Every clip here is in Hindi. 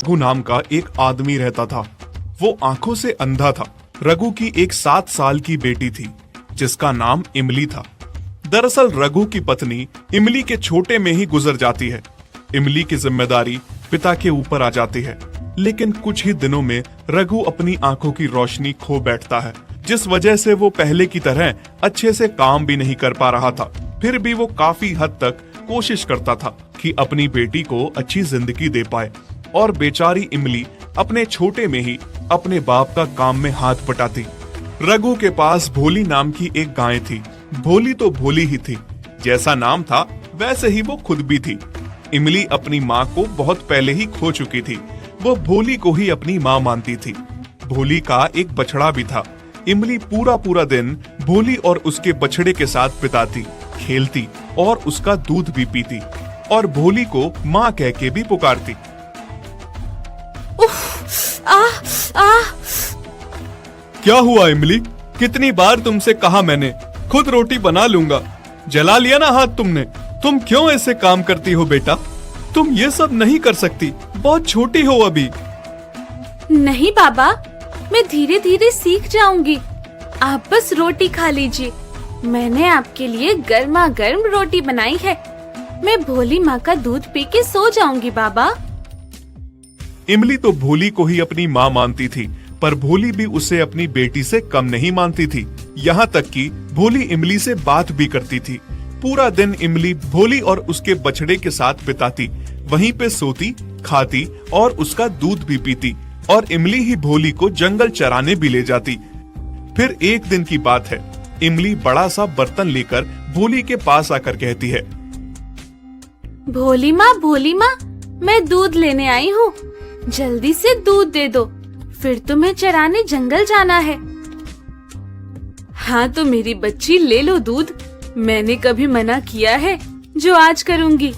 रघु नाम का एक आदमी रहता था। वो आंखों से अंधा था। रघु की एक 7 साल की बेटी थी जिसका नाम इमली था। दरअसल रघु की पत्नी इमली के छोटे में ही गुजर जाती है। इमली की जिम्मेदारी पिता के ऊपर आ जाती है, लेकिन कुछ ही दिनों में रघु अपनी आंखों की रोशनी खो बैठता है, जिस वजह से वो पहले की तरह अच्छे से काम भी नहीं कर पा रहा था। फिर भी वो काफी हद तक कोशिश करता था कि अपनी बेटी को अच्छी जिंदगी दे पाए, और बेचारी इमली अपने छोटे में ही अपने बाप का काम में हाथ बटाती। रघु के पास भोली नाम की एक गाय थी। भोली तो भोली ही थी, जैसा नाम था वैसे ही वो खुद भी थी। इमली अपनी माँ को बहुत पहले ही खो चुकी थी। वो भोली को ही अपनी माँ मानती थी। भोली का एक बछड़ा भी था। इमली पूरा पूरा दिन भोली और उसके बछड़े के साथ बिताती, खेलती और उसका दूध भी पीती, और भोली को माँ कह के भी पुकारती। क्या हुआ इमली? कितनी बार तुमसे कहा मैंने, खुद रोटी बना लूंगा। जला लिया ना हाथ तुमने। तुम क्यों ऐसे काम करती हो बेटा? तुम ये सब नहीं कर सकती, बहुत छोटी हो अभी। नहीं बाबा, मैं धीरे धीरे सीख जाऊंगी। आप बस रोटी खा लीजिए। मैंने आपके लिए गर्मा गर्म रोटी बनाई है। मैं भोली माँ का दूध पी के सो जाऊंगी बाबा। इमली तो भोली को ही अपनी माँ मानती थी, पर भोली भी उसे अपनी बेटी से कम नहीं मानती थी। यहाँ तक कि भोली इमली से बात भी करती थी। पूरा दिन इमली भोली और उसके बछड़े के साथ बिताती, वहीं पे सोती, खाती और उसका दूध भी पीती, और इमली ही भोली को जंगल चराने भी ले जाती। फिर एक दिन की बात है, इमली बड़ा सा बर्तन लेकर भोली के पास आकर कहती है, भोली माँ, मैं दूध लेने आई हूँ। जल्दी से दूध दे दो, फिर तुम्हें चराने जंगल जाना है। हाँ तो मेरी बच्ची, ले लो दूध। मैंने कभी मना किया है जो आज करूंगी।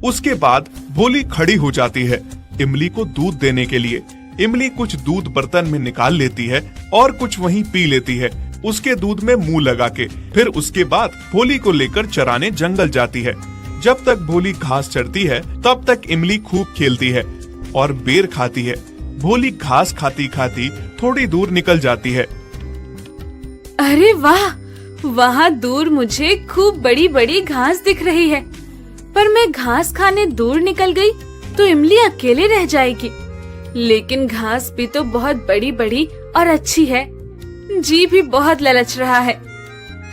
उसके बाद भोली खड़ी हो जाती है इमली को दूध देने के लिए। इमली कुछ दूध बर्तन में निकाल लेती है और कुछ वहीं पी लेती है, उसके दूध में मुंह लगा के। फिर उसके बाद भोली को लेकर चराने जंगल जाती है। जब तक भोली घास चरती है तब तक इमली खूब खेलती है और बेर खाती है। भोली घास खाती खाती थोड़ी दूर निकल जाती है। अरे वाह, वहाँ दूर मुझे खूब बड़ी बड़ी घास दिख रही है, पर मैं घास खाने दूर निकल गई तो इमली अकेले रह जाएगी। लेकिन घास भी तो बहुत बड़ी बड़ी और अच्छी है। जी भी बहुत ललच रहा है।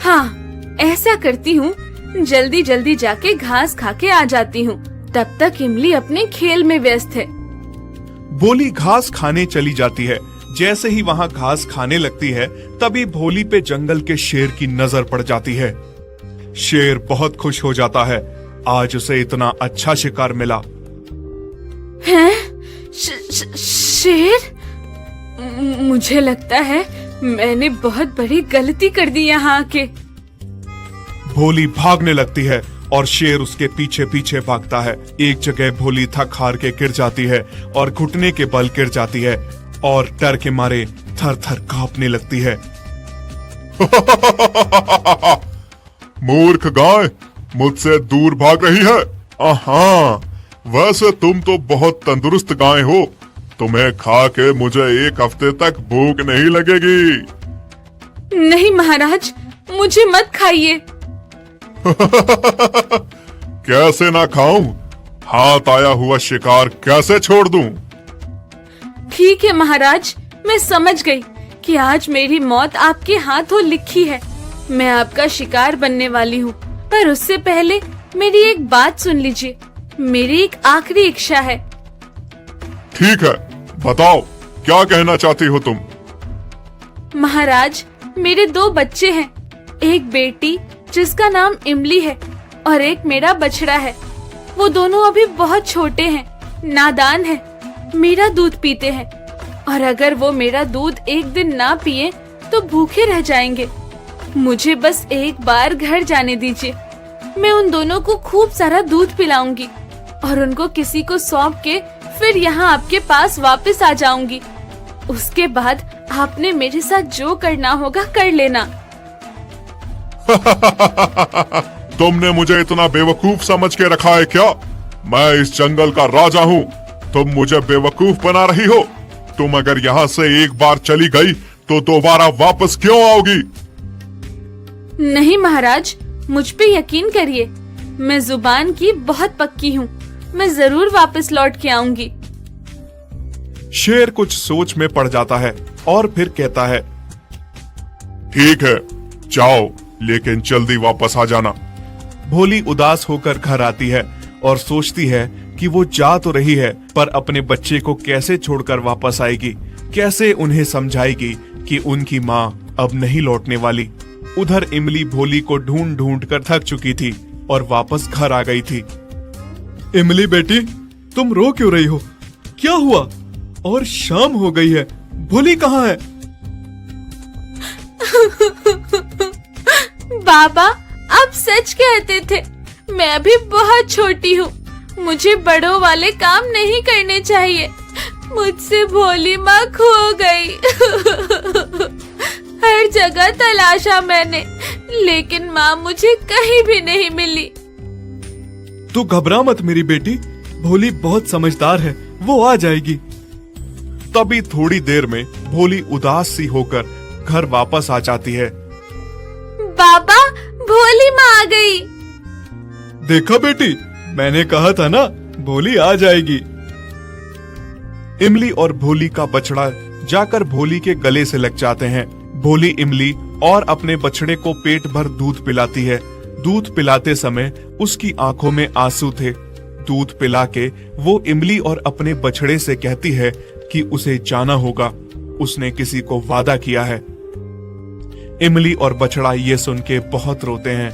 हाँ, ऐसा करती हूँ, जल्दी जल्दी जाके घास खा के आ जाती हूँ। तब तक इमली अपने खेल में व्यस्त है। भोली घास खाने चली जाती है। जैसे ही वहाँ घास खाने लगती है, तभी भोली पे जंगल के शेर की नजर पड़ जाती है। शेर बहुत खुश हो जाता है, आज उसे इतना अच्छा शिकार मिला। हैं? शेर? मुझे लगता है मैंने बहुत बड़ी गलती कर दी यहाँ आके। भोली भागने लगती है और शेर उसके पीछे पीछे भागता है। एक जगह भोली थक हार के गिर जाती है और घुटने के बल गिर जाती है और डर के मारे थर थर कांपने लगती है। मूर्ख गाय, मुझसे दूर भाग रही है। हाँ, वैसे तुम तो बहुत तंदुरुस्त गाय हो। तुम्हें खा के मुझे 1 हफ्ते तक भूख नहीं लगेगी। नहीं महाराज, मुझे मत खाइए। कैसे ना खाऊं? हाथ आया हुआ शिकार कैसे छोड़ दूं? ठीक है महाराज, मैं समझ गई कि आज मेरी मौत आपके हाथों लिखी है। मैं आपका शिकार बनने वाली हूँ, पर उससे पहले मेरी एक बात सुन लीजिए। मेरी एक आखिरी इच्छा है। ठीक है, बताओ क्या कहना चाहती हो तुम? महाराज, मेरे 2 बच्चे हैं। एक बेटी जिसका नाम इमली है और एक मेरा बछड़ा है। वो दोनों अभी बहुत छोटे हैं, नादान हैं, मेरा दूध पीते हैं, और अगर वो मेरा दूध एक दिन ना पिए तो भूखे रह जाएंगे। मुझे बस एक बार घर जाने दीजिए। मैं उन दोनों को खूब सारा दूध पिलाऊंगी और उनको किसी को सौंप के फिर यहाँ आपके पास वापस आ जाऊंगी। उसके बाद आपने मेरे साथ जो करना होगा कर लेना। तुमने मुझे इतना बेवकूफ समझ के रखा है क्या? मैं इस जंगल का राजा हूँ। तुम मुझे बेवकूफ बना रही हो। तुम अगर यहाँ से एक बार चली गई तो दोबारा वापस क्यों आओगी? नहीं महाराज, मुझ पे यकीन करिए, मैं जुबान की बहुत पक्की हूँ। मैं जरूर वापस लौट के आऊंगी। शेर कुछ सोच में पड़ जाता है और फिर कहता है, ठीक है, जाओ, लेकिन जल्दी वापस आ जाना। भोली उदास होकर घर आती है और सोचती है कि वो जा तो रही है, पर अपने बच्चे को कैसे छोड़कर वापस आएगी, कैसे उन्हें समझाएगी कि उनकी माँ अब नहीं लौटने वाली। उधर इमली भोली को ढूंढ ढूंढ कर थक चुकी थी और वापस घर आ गई थी। इमली बेटी, तुम रो क्यों रही हो? क्या हुआ? और शाम हो गई है, भोली कहाँ है? बाबा, आप सच कहते थे। मैं अभी बहुत छोटी हूँ, मुझे बड़ों वाले काम नहीं करने चाहिए। मुझसे भोली माँ खो गई। हर जगह तलाशा मैंने, लेकिन माँ मुझे कहीं भी नहीं मिली। तू घबरा मत मेरी बेटी, भोली बहुत समझदार है, वो आ जाएगी। तभी थोड़ी देर में भोली उदास सी होकर घर वापस आ जाती है। बाबा, भोली माँ आ गई। देखा बेटी, मैंने कहा था ना, भोली आ जाएगी। इमली और भोली का बछड़ा जाकर भोली के गले से लग जाते हैं। भोली इमली और अपने बछड़े को पेट भर दूध पिलाती है। दूध पिलाते समय उसकी आंखों में आंसू थे। दूध पिला के वो इमली और अपने बछड़े से कहती है कि उसे जाना होगा, उसने किसी को वादा किया है। इमली और बछड़ा ये सुन के बहुत रोते हैं।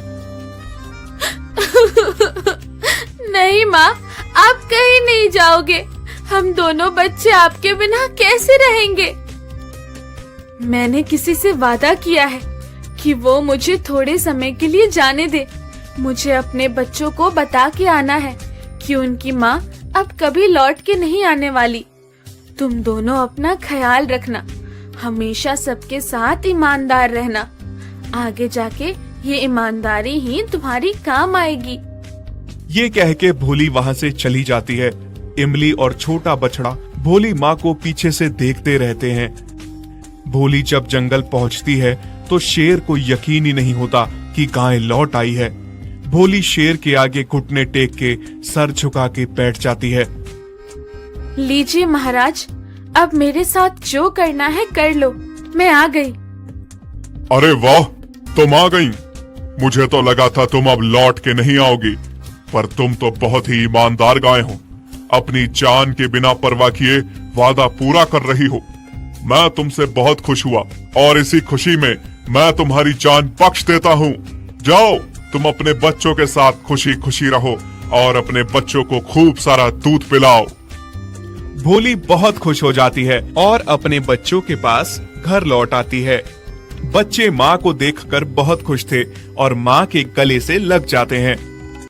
नहीं माँ, आप कहीं नहीं जाओगे। हम दोनों बच्चे आपके बिना कैसे रहेंगे? मैंने किसी से वादा किया है कि वो मुझे थोड़े समय के लिए जाने दे। मुझे अपने बच्चों को बता के आना है कि उनकी माँ अब कभी लौट के नहीं आने वाली। तुम दोनों अपना ख्याल रखना, हमेशा सबके साथ ईमानदार रहना। आगे जाके ये ईमानदारी ही तुम्हारी काम आएगी। ये कह के भोली वहां से चली जाती है। इमली और छोटा बछड़ा भोली माँ को पीछे से देखते रहते हैं। भोली जब जंगल पहुंचती है तो शेर को यकीन ही नहीं होता कि गाय लौट आई है। भोली शेर के आगे घुटने टेक के सर झुका के बैठ जाती है। लीजिए महाराज, अब मेरे साथ जो करना है कर लो, मैं आ गई। अरे वाह, तुम आ गई। मुझे तो लगा था तुम अब लौट के नहीं आओगी, पर तुम तो बहुत ही ईमानदार गाय हो। अपनी जान के बिना परवाह किए वादा पूरा कर रही हो। मैं तुमसे बहुत खुश हुआ और इसी खुशी में मैं तुम्हारी जान बख्श देता हूँ। जाओ, तुम अपने बच्चों के साथ खुशी खुशी रहो और अपने बच्चों को खूब सारा दूध पिलाओ। भोली बहुत खुश हो जाती है और अपने बच्चों के पास घर लौट आती है। बच्चे माँ को देखकर बहुत खुश थे और माँ के गले से लग जाते हैं।